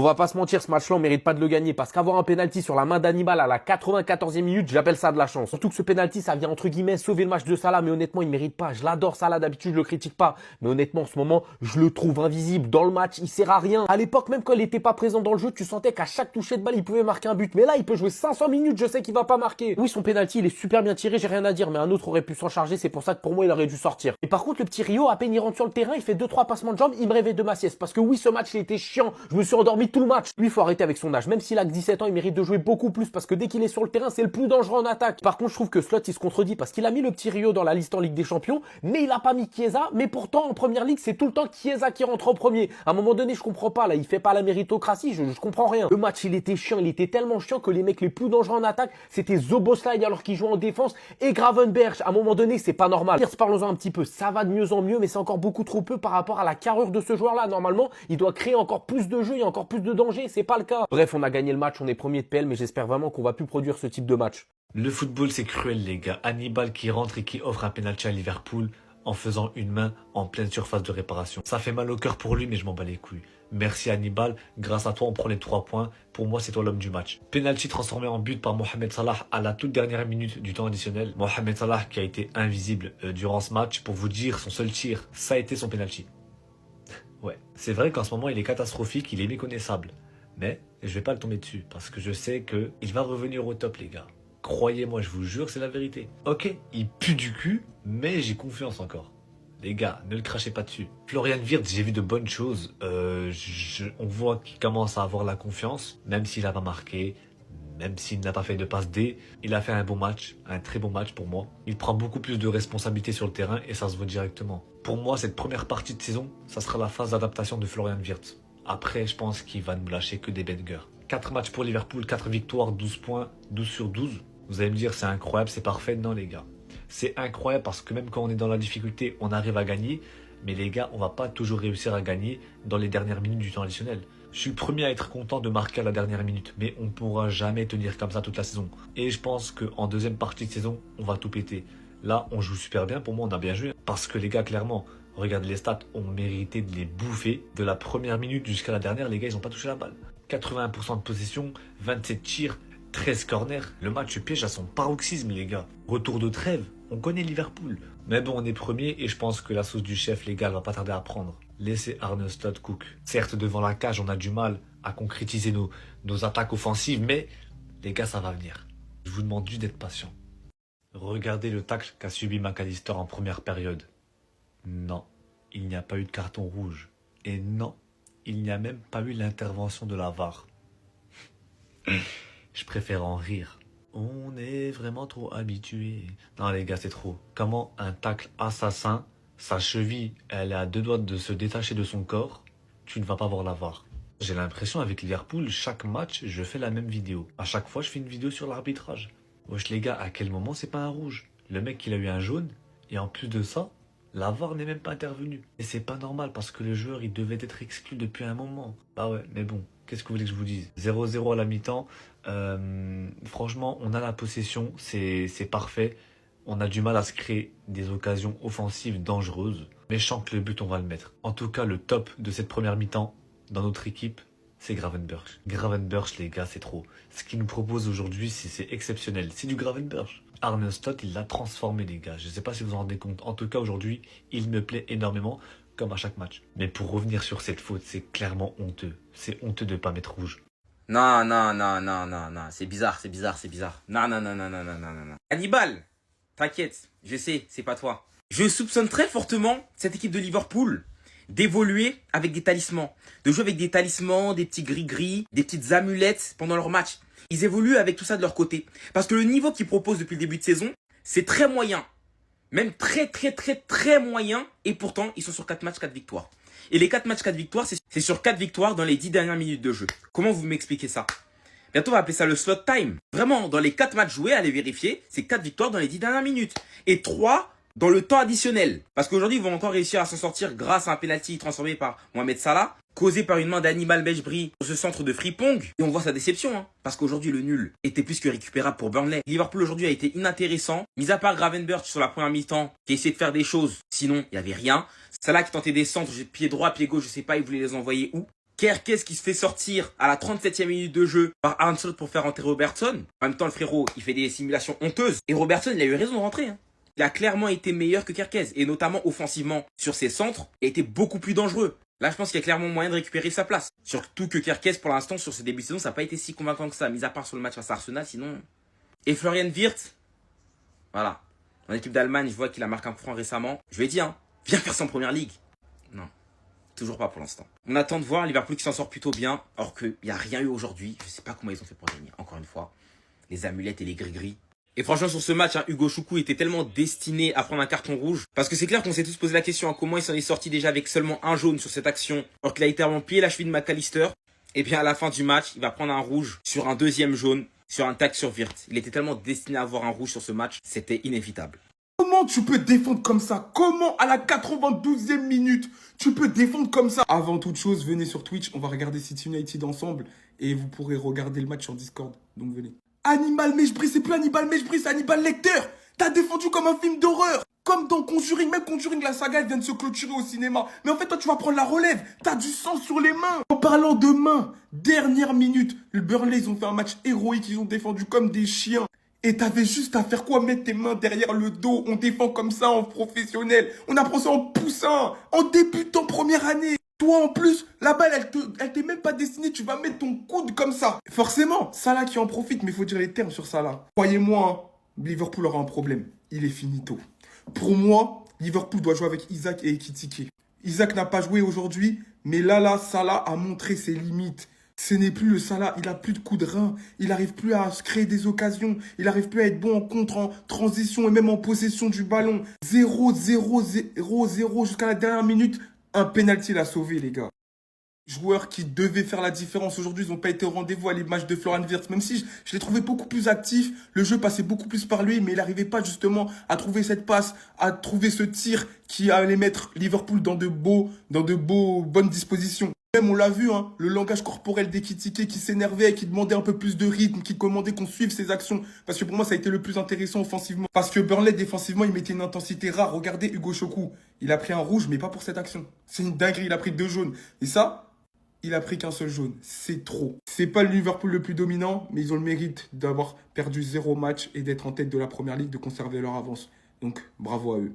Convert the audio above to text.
On va pas se mentir, ce match-là, on mérite pas de le gagner parce qu'avoir un penalty sur la main d'Hannibal à la 94e minute, j'appelle ça de la chance. Surtout que ce penalty, ça vient entre guillemets sauver le match de Salah, mais honnêtement, il mérite pas. Je l'adore Salah, d'habitude, je le critique pas. Mais honnêtement, en ce moment, je le trouve invisible. Dans le match, il sert à rien. À l'époque, même quand il était pas présent dans le jeu, tu sentais qu'à chaque toucher de balle, il pouvait marquer un but. Mais là, il peut jouer 500 minutes, je sais qu'il va pas marquer. Oui, son penalty, il est super bien tiré, j'ai rien à dire, mais un autre aurait pu s'en charger, c'est pour ça que pour moi, il aurait dû sortir. Et par contre, le petit Rio, à peine il rentre sur le terrain, il fait 2-3 passements de jambes, il me réveille de ma sieste. Parce que oui, ce match, il était chiant. Je me suis endormi tout le match. Lui, faut arrêter avec son âge. Même s'il a que 17 ans, il mérite de jouer beaucoup plus parce que dès qu'il est sur le terrain, c'est le plus dangereux en attaque. Par contre, je trouve que Slot, il se contredit parce qu'il a mis le petit Rio dans la liste en Ligue des Champions, mais il a pas mis Chiesa. Mais pourtant, en première ligue, c'est tout le temps Chiesa qui rentre en premier. À un moment donné, je comprends pas. Là, il fait pas la méritocratie. Je comprends rien. Le match, il était chiant. Il était tellement chiant que les mecs les plus dangereux en attaque, c'était Szoboszlai alors qu'il jouait en défense et Gravenberch. À un moment donné, c'est pas normal. Pierce, parlons-en un petit peu. Ça va de mieux en mieux, mais c'est encore beaucoup trop peu par rapport à la carrure de ce joueur-là. Normalement, il doit créer encore plus de jeux et encore plus de danger. C'est pas le cas. Bref, on a gagné le match, on est premier de PL, mais j'espère vraiment qu'on va plus produire ce type de match. Le football, c'est cruel, les gars. Hannibal qui rentre et qui offre un penalty à Liverpool en faisant une main en pleine surface de réparation. Ça fait mal au cœur pour lui, mais je m'en bats les couilles. Merci Hannibal, grâce à toi, on prend les 3 points. Pour moi, c'est toi l'homme du match. Penalty transformé en but par Mohamed Salah à la toute dernière minute du temps additionnel. Mohamed Salah qui a été invisible durant ce match. Pour vous dire, son seul tir, ça a été son penalty. Ouais, c'est vrai qu'en ce moment, il est catastrophique, il est méconnaissable. Mais je vais pas le tomber dessus parce que je sais qu'il va revenir au top, les gars. Croyez-moi, je vous jure, c'est la vérité. Ok, il pue du cul, mais j'ai confiance encore. Les gars, ne le crachez pas dessus. Florian Wirtz, j'ai vu de bonnes choses. On voit qu'il commence à avoir la confiance, même s'il n'a pas marqué, même s'il n'a pas fait de passe D. Il a fait un bon match, un très bon match pour moi. Il prend beaucoup plus de responsabilités sur le terrain et ça se voit directement. Pour moi, cette première partie de saison, ça sera la phase d'adaptation de Florian Wirtz. Après, je pense qu'il va nous lâcher que des bangers. 4 matchs pour Liverpool, 4 victoires, 12 points, 12 sur 12. Vous allez me dire, c'est incroyable, c'est parfait. Non, les gars. C'est incroyable parce que même quand on est dans la difficulté, on arrive à gagner. Mais les gars, on va pas toujours réussir à gagner dans les dernières minutes du temps additionnel. Je suis le premier à être content de marquer à la dernière minute, mais on ne pourra jamais tenir comme ça toute la saison. Et je pense qu'en deuxième partie de saison, on va tout péter. Là, on joue super bien. Pour moi, on a bien joué. Parce que les gars, clairement, regardez les stats, on méritait de les bouffer. De la première minute jusqu'à la dernière, les gars, ils n'ont pas touché la balle. 81% de possession, 27 tirs, 13 corners. Le match piège à son paroxysme, les gars. Retour de trêve, on connaît Liverpool. Mais bon, on est premier et je pense que la sauce du chef, les gars, elle va pas tarder à prendre. Laissez Arne Slot cook. Certes, devant la cage, on a du mal à concrétiser nos attaques offensives, mais les gars, ça va venir. Je vous demande juste d'être patient. Regardez le tacle qu'a subi McAllister en première période. Non, il n'y a pas eu de carton rouge. Et non, il n'y a même pas eu l'intervention de la VAR. Je préfère en rire. On est vraiment trop habitué. Non les gars, c'est trop. Comment un tacle assassin, sa cheville, elle est à 2 doigts de se détacher de son corps, tu ne vas pas voir la VAR. J'ai l'impression avec Liverpool, chaque match, je fais la même vidéo. À chaque fois, je fais une vidéo sur l'arbitrage. Wesh les gars, à quel moment c'est pas un rouge? Le mec, il a eu un jaune, et en plus de ça, la VAR n'est même pas intervenue. Et c'est pas normal parce que le joueur, il devait être exclu depuis un moment. Bah ouais, mais bon, qu'est-ce que vous voulez que je vous dise? 0-0 à la mi-temps. Franchement, on a la possession, c'est parfait. On a du mal à se créer des occasions offensives dangereuses. Mais je sens que le but, on va le mettre. En tout cas, le top de cette première mi-temps dans notre équipe, c'est Gravenberch. Gravenberch, les gars, c'est trop. Ce qu'il nous propose aujourd'hui, c'est exceptionnel. C'est du Gravenberch. Arne Slot, il l'a transformé, les gars. Je ne sais pas si vous vous en rendez compte. En tout cas, aujourd'hui, il me plaît énormément, comme à chaque match. Mais pour revenir sur cette faute, c'est clairement honteux. C'est honteux de ne pas mettre rouge. Non, non, non, non, non, non. C'est bizarre, c'est bizarre, c'est bizarre. Non, non, non, non, non, non, non, non. Hannibal, t'inquiète, je sais, c'est pas toi. Je soupçonne très fortement cette équipe de Liverpool d'évoluer avec des talismans. De jouer avec des talismans, des petits gris-gris, des petites amulettes pendant leur match. Ils évoluent avec tout ça de leur côté. Parce que le niveau qu'ils proposent depuis le début de saison, c'est très moyen. Même très, très, très, très moyen. Et pourtant, ils sont sur 4 matchs, 4 victoires. Et les 4 matchs, 4 victoires, c'est sur 4 victoires dans les 10 dernières minutes de jeu. Comment vous m'expliquez ça? Bientôt, on va appeler ça le slot time. Vraiment, dans les 4 matchs joués, allez vérifier, c'est 4 victoires dans les 10 dernières minutes. Et 3 dans le temps additionnel. Parce qu'aujourd'hui, ils vont encore réussir à s'en sortir grâce à un penalty transformé par Mohamed Salah, causé par une main d'Hannibal Mejbri sur ce centre de Frimpong. Et on voit sa déception, hein, parce qu'aujourd'hui, le nul était plus que récupérable pour Burnley. Liverpool aujourd'hui a été inintéressant, mis à part Gravenberch sur la première mi-temps, qui a essayé de faire des choses. Sinon, il n'y avait rien. Salah qui tentait des centres, pied droit, pied gauche, je sais pas, il voulait les envoyer où. Kerkez qui se fait sortir à la 37e minute de jeu par Arne Slot pour faire rentrer Robertson. En même temps, le frérot, il fait des simulations honteuses. Et Robertson, il a eu raison de rentrer. Hein. Il a clairement été meilleur que Kerkez. Et notamment offensivement, sur ses centres, il a été beaucoup plus dangereux. Là, je pense qu'il y a clairement moyen de récupérer sa place. Surtout que Kerkez, pour l'instant, sur ses débuts de saison, ça n'a pas été si convaincant que ça. Mis à part sur le match face à Arsenal, sinon... Et Florian Wirtz, voilà. En équipe d'Allemagne, je vois qu'il a marqué un coup franc récemment. Je lui ai dit, hein, viens faire ça en première ligue. Non. Toujours pas pour l'instant. On attend de voir Liverpool qui s'en sort plutôt bien, alors qu'il n'y a rien eu aujourd'hui. Je sais pas comment ils ont fait pour gagner, encore une fois. Les amulettes et les gris-gris. Et franchement, sur ce match, hein, Hugo Choukou était tellement destiné à prendre un carton rouge. Parce que c'est clair qu'on s'est tous posé la question, hein, comment il s'en est sorti déjà avec seulement un jaune sur cette action, alors qu'il a littéralement plié la cheville de McAllister. Et bien à la fin du match, il va prendre un rouge sur un deuxième jaune, sur un tac sur Wirtz. Il était tellement destiné à avoir un rouge sur ce match, c'était inévitable. Comment tu peux défendre comme ça? Comment à la 92e minute tu peux défendre comme ça? Avant toute chose, venez sur Twitch, on va regarder City United ensemble et vous pourrez regarder le match sur Discord. Donc venez. Hannibal Mejbri, c'est plus Hannibal Mejbri, c'est Hannibal Lecter. T'as défendu comme un film d'horreur. Comme dans Conjuring, même Conjuring, la saga, elle vient de se clôturer au cinéma. Mais en fait, toi, tu vas prendre la relève. T'as du sang sur les mains. En parlant de mains, dernière minute, le Burnley, ils ont fait un match héroïque, ils ont défendu comme des chiens. Et t'avais juste à faire quoi? Mettre tes mains derrière le dos. On défend comme ça en professionnel. On apprend ça en poussant, en débutant première année. Toi en plus, la balle, elle t'est même pas destinée. Tu vas mettre ton coude comme ça. Forcément, Salah qui en profite, mais il faut dire les termes sur Salah. Croyez-moi, hein, Liverpool aura un problème. Il est finito. Pour moi, Liverpool doit jouer avec Isaac et Ekitike. Isaac n'a pas joué aujourd'hui, mais là, Salah a montré ses limites. Ce n'est plus le Salah, il a plus de coups de rein, il n'arrive plus à se créer des occasions, il n'arrive plus à être bon en contre, en transition et même en possession du ballon. 0-0-0-0 jusqu'à la dernière minute, un penalty l'a sauvé les gars. Joueurs qui devaient faire la différence aujourd'hui, ils n'ont pas été au rendez-vous à l'image de Florian Wirtz. Même si je l'ai trouvé beaucoup plus actif, le jeu passait beaucoup plus par lui, mais il n'arrivait pas justement à trouver cette passe, à trouver ce tir qui allait mettre Liverpool dans de bonnes dispositions. Même on l'a vu, hein, le langage corporel d'Ekitike qui s'énervait, qui demandait un peu plus de rythme, qui commandait qu'on suive ses actions. Parce que pour moi, ça a été le plus intéressant offensivement. Parce que Burnley, défensivement, il mettait une intensité rare. Regardez Hugo Choukou. Il a pris un rouge, mais pas pour cette action. C'est une dinguerie, il a pris 2 jaunes. Et ça, il a pris qu'un seul jaune. C'est trop. C'est pas le Liverpool le plus dominant, mais ils ont le mérite d'avoir perdu 0 match et d'être en tête de la première ligue, de conserver leur avance. Donc, bravo à eux.